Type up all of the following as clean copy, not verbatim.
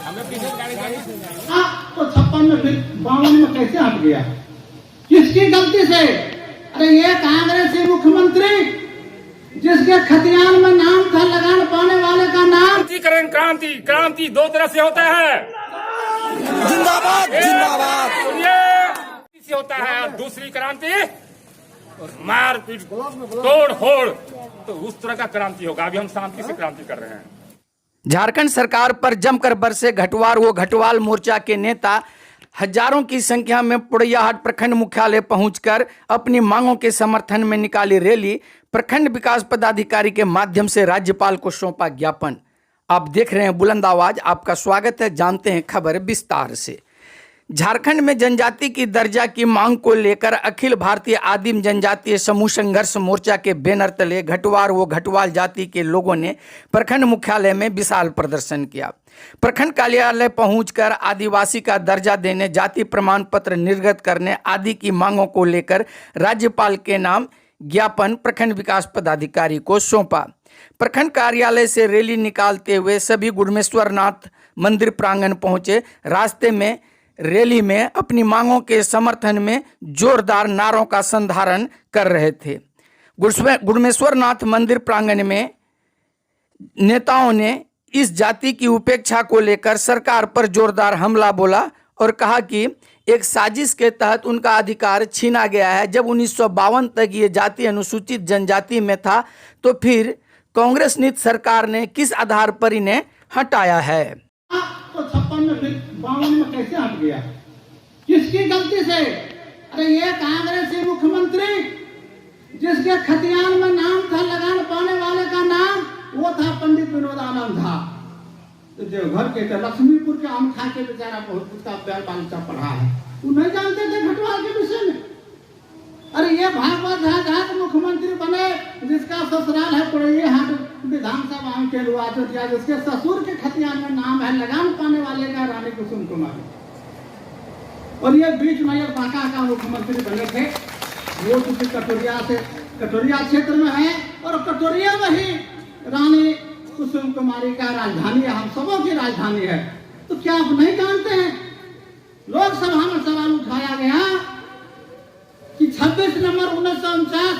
तो 56 में फिर 52 में कैसे हट गया? किसकी गलती से? अरे ये कांग्रेसी मुख्यमंत्री जिसके खतियान में नाम था लगान पाने वाले का नाम। करें क्रांति, क्रांति दो तरह से होता है। जिंदाबाद जिंदाबाद। सुनिए, से होता है और दूसरी क्रांति मारपीट तोड़ फोड़, तो उस तरह का क्रांति होगा। अभी हम शांति से क्रांति कर रहे हैं। झारखंड सरकार पर जमकर बरसे घटवार। वो घटवाल मोर्चा के नेता हजारों की संख्या में पुड़ैयाहाट प्रखंड मुख्यालय पहुंचकर अपनी मांगों के समर्थन में निकाली रैली। प्रखंड विकास पदाधिकारी के माध्यम से राज्यपाल को सौंपा ज्ञापन। आप देख रहे हैं बुलंद आवाज, आपका स्वागत है। जानते हैं खबर विस्तार से। झारखंड में जनजाति की दर्जा की मांग को लेकर अखिल भारतीय आदिम जनजातीय समूह संघर्ष मोर्चा के बैनर तले घटवार व घटवाल जाति के लोगों ने प्रखंड मुख्यालय में विशाल प्रदर्शन किया। प्रखंड कार्यालय पहुंचकर आदिवासी का दर्जा देने, जाति प्रमाण पत्र निर्गत करने आदि की मांगों को लेकर राज्यपाल के नाम ज्ञापन प्रखंड विकास पदाधिकारी को सौंपा। प्रखंड कार्यालय से रैली निकालते हुए सभी गुड़मेश्वरनाथ मंदिर प्रांगण पहुंचे। रास्ते में रैली में अपनी मांगों के समर्थन में जोरदार नारों का संधारण कर रहे थे। गुड़मेश्वरनाथ मंदिर प्रांगण में नेताओं ने इस जाति की उपेक्षा को लेकर सरकार पर जोरदार हमला बोला और कहा कि एक साजिश के तहत उनका अधिकार छीना गया है। जब 1952 तक ये जाति अनुसूचित जनजाति में था, तो फिर कांग्रेस नीति सरकार ने किस आधार पर इन्हें हटाया है? तो 56 में फिर 52 में कैसे हट गया? किसकी गलती से? अरे ये कांग्रेसी मुख्यमंत्री जिसके खतियान में नाम था लगान पाने वाले का नाम, वो था पंडित विनोदानंद झा। तो देवघर के लक्ष्मीपुर के आम खा के बेचारा बहुत उसका बैल बालिका पढ़ा है, वो नहीं जानते थे घटवाल के विषय में। अरे ये भागवत झा मुख्यमंत्री बने जिसका ससुराल है पुड़ैयाहाट विधानसभा के लुआचोटिया, जिसके ससुर के खतियान में नाम है लगान पाने वाले का रानी कुसुम कुमारी, और ये बीच में एक बांका का मुख्यमंत्री बने थे। वो चूंकि कटोरिया क्षेत्र में है और कटोरिया में ही रानी कुसुम कुमारी का राजधानी है, हम सबों की राजधानी है। तो क्या आप नहीं जानते हैं? लोकसभा में सवाल उठाया गया कि 26 नवंबर 1949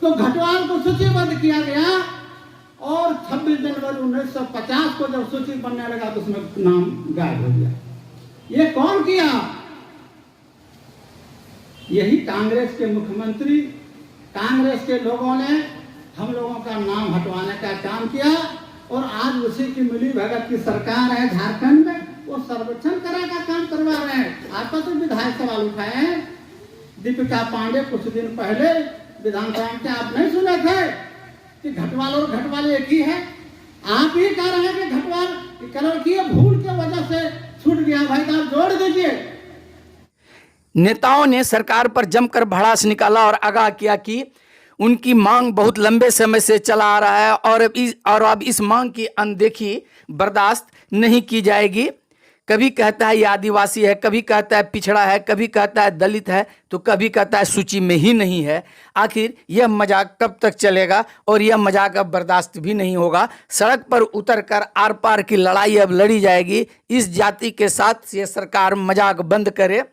को घटवाल को सूचीबद्ध किया गया और 26 जनवरी 1950 को जब सूची बनने लगा तो उसमें नाम गायब हो गया। ये कौन किया? यही कांग्रेस के मुख्यमंत्री, कांग्रेस के लोगों ने हम लोगों का नाम हटवाने का काम किया। और आज उसी की मिली भगत की सरकार है झारखंड में, वो सर्वेक्षण करा का काम करवा रहे हैं। आपका तो विधायक सवाल उठाए हैं। दीपिका पांडे कुछ दिन पहले विधानसभा में, आप नहीं सुने थे कि घटवाल और घटवाल एक ही है? आप ही कह रहे हैं कि घटवाल कलर की भूल की वजह से छूट गया। भाई साहब जोड़ दीजिए। नेताओं ने सरकार पर जमकर भड़ास निकाला और आगाह किया कि उनकी मांग बहुत लंबे समय से चला आ रहा है और अब इस मांग की अनदेखी बर्दाश्त नहीं की जाएगी। कभी कहता है ये आदिवासी है, कभी कहता है पिछड़ा है, कभी कहता है दलित है, तो कभी कहता है सूची में ही नहीं है। आखिर यह मजाक कब तक चलेगा? और यह मजाक अब बर्दाश्त भी नहीं होगा। सड़क पर उतरकर आर पार की लड़ाई अब लड़ी जाएगी। इस जाति के साथ ये सरकार मजाक बंद करे।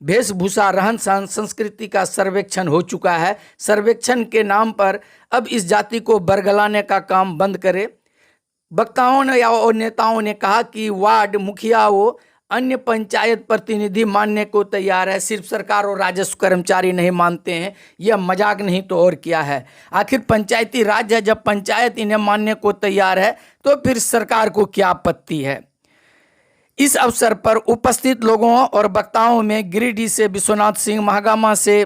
वेशभूषा, रहन सहन, संस्कृति का सर्वेक्षण हो चुका है। सर्वेक्षण के नाम पर अब इस जाति को बरगलाने का काम बंद करे। वक्ताओं ने और नेताओं ने कहा कि वार्ड मुखिया वो अन्य पंचायत प्रतिनिधि मानने को तैयार है, सिर्फ सरकार और राजस्व कर्मचारी नहीं मानते हैं। यह मजाक नहीं तो और क्या है? आखिर पंचायती राज है, जब पंचायत इन्हें मानने को तैयार है तो फिर सरकार को क्या आपत्ति है? इस अवसर पर उपस्थित लोगों और वक्ताओं में गिरिडीह से विश्वनाथ सिंह, महागामा से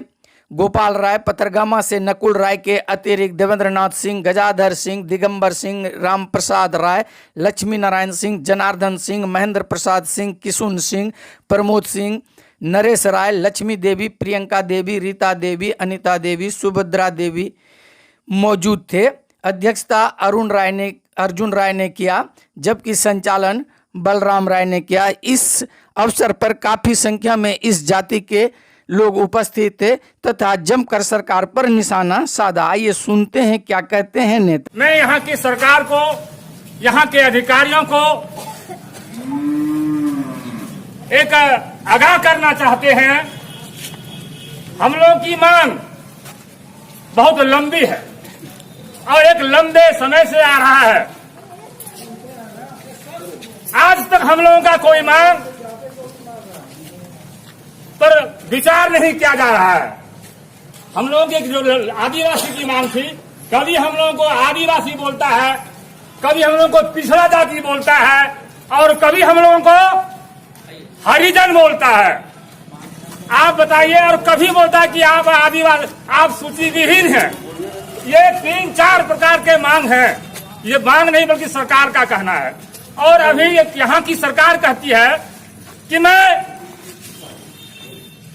गोपाल राय, पथरगामा से नकुल राय के अतिरिक्त देवेंद्रनाथ सिंह, गजाधर सिंह, दिगंबर सिंह, राम प्रसाद राय, लक्ष्मी नारायण सिंह, जनार्दन सिंह, महेंद्र प्रसाद सिंह, किशुन सिंह, प्रमोद सिंह, नरेश राय, लक्ष्मी देवी, प्रियंका देवी, रीता देवी, अनिता देवी, सुभद्रा देवी मौजूद थे। अध्यक्षता अर्जुन राय ने किया, जबकि संचालन बलराम राय ने किया। इस अवसर पर काफी संख्या में इस जाति के लोग उपस्थित थे तथा जमकर सरकार पर निशाना साधा। आइए सुनते हैं क्या कहते हैं नेता। मैं यहाँ की सरकार को, यहाँ के अधिकारियों को एक आगाह करना चाहते हैं। हम लोग की मांग बहुत लंबी है और एक लंबे समय से आ रहा है। आज तक हम लोगों का कोई मांग पर विचार नहीं किया जा रहा है। हम लोगों की जो आदिवासी की मांग थी, कभी हम लोगों को आदिवासी बोलता है, कभी हम लोगों को पिछड़ा जाति बोलता है और कभी हम लोगों को हरिजन बोलता है। आप बताइए, और कभी बोलता है कि आप आदिवासी, आप सूची विहीन हैं। ये 3-4 प्रकार के मांग हैं। ये मांग नहीं बल्कि सरकार का कहना है। और अभी यहाँ की सरकार कहती है कि मैं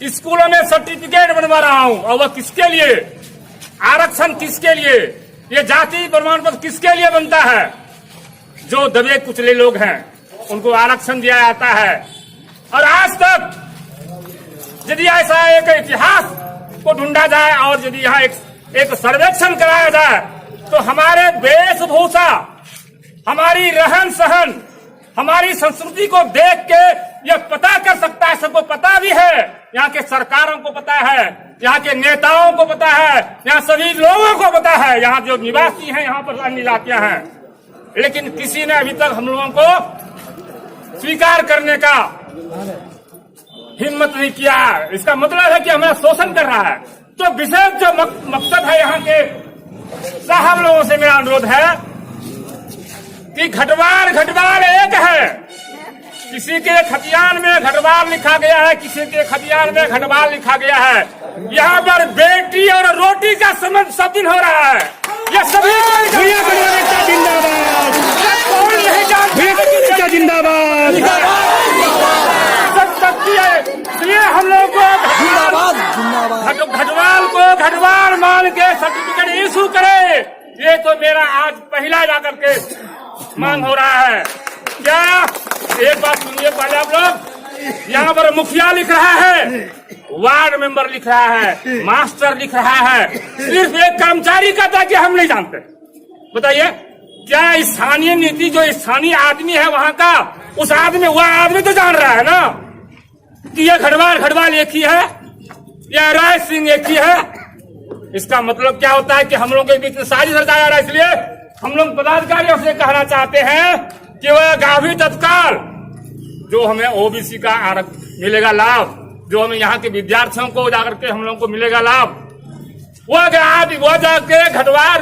स्कूलों में सर्टिफिकेट बनवा रहा हूं, और वह किसके लिए? आरक्षण किसके लिए? ये जाति प्रमाण पत्र किसके लिए बनता है? जो दबे कुचले लोग हैं उनको आरक्षण दिया जाता है। और आज तक यदि ऐसा एक इतिहास को ढूंढा जाए और यदि यहाँ एक सर्वेक्षण कराया जाए तो हमारे वेशभूषा, हमारी रहन सहन, हमारी संस्कृति को देख के यह पता कर सकता है, सबको पता भी है, यहाँ के सरकारों को पता है, यहाँ के नेताओं को पता है, यहाँ सभी लोगों को पता है, यहाँ जो निवासी हैं, यहाँ पर अन्य इलाके हैं, लेकिन किसी ने अभी तक हम लोगों को स्वीकार करने का हिम्मत नहीं किया। इसका मतलब है कि हमें शोषण कर रहा है। तो विशेष जो मकसद है यहाँ के साहब लोगों से मेरा अनुरोध है कि घटवाल एक है। किसी के खतियान में घटवाल लिखा गया है, किसी के खतियान में घटवाल लिखा गया है। यहाँ पर बेटी और रोटी का संबंध सब दिन हो रहा है। ये सभी जिंदाबाद, इसलिए हम लोग को घटवाल को घटवाल मान के सर्टिफिकेट इशू करे। ये तो मेरा आज पहला जाकर के मांग हो रहा है। क्या एक बात सुनिए पहले आप लोग, यहाँ पर मुखिया लिख रहा है, वार्ड मेंबर लिख रहा है, मास्टर लिख रहा है, सिर्फ एक कर्मचारी कहता है कि हम नहीं जानते। बताइए, क्या स्थानीय नीति जो स्थानीय आदमी है वहाँ का, उस आदमी, वह आदमी तो जान रहा है ना कि यह घटवाल एक ही है या राय सिंह एक ही है। इसका मतलब क्या होता है कि हम लोग के बीच में साजिश रचाया जा रहा है। इसलिए हम लोग पदाधिकारियों से कहना चाहते हैं कि वह गाभी तत्काल जो हमें ओबीसी का मिलेगा लाभ, जो हमें यहाँ के विद्यार्थियों को जाकर के हम लोग को मिलेगा लाभ, वह जाके घटवाल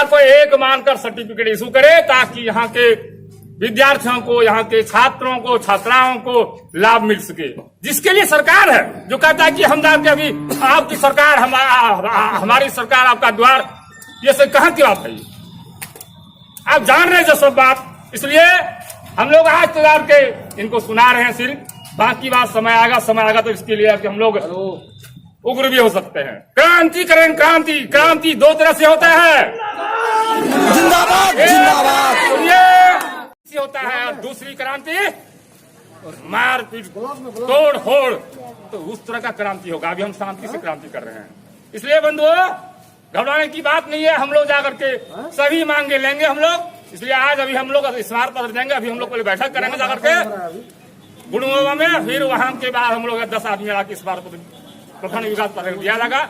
को एक मानकर सर्टिफिकेट इशू करे, ताकि यहाँ के विद्यार्थियों को, यहाँ के छात्रों को, छात्राओं को लाभ मिल सके। जिसके लिए सरकार है, जो कहता है कि हम जाके अभी आपकी सरकार, हमारी सरकार, आपका द्वार, ये सब कहाँ की बात है? आप जान रहे हैं जो सब बात। इसलिए हम लोग आज तो के इनको सुना रहे हैं सिर्फ, बाकी बात समय आएगा तो इसके लिए कि हम लोग उग्र भी हो सकते हैं। क्रांति करें, क्रांति 2 तरह से होता है। जिंदाबाद जिंदाबाद। ये होता है, और दूसरी क्रांति मारपीट, तोड़ फोड़, तो उस तरह का क्रांति होगा। अभी हम शांति से क्रांति कर रहे हैं। इसलिए बंधुओं, घबराने की बात नहीं है। हम लोग जाकर के सभी मांगे लेंगे हम लोग। इसलिए आज अभी हम लोग स्मारक पत्र देंगे। अभी हम लोग पहले बैठक करेंगे जाकर के गुड़गांव में, फिर वहां के बाद हम लोग 10 आदमी लगा के स्मारक पत्र प्रखंड विकास पत्र दिया जाएगा।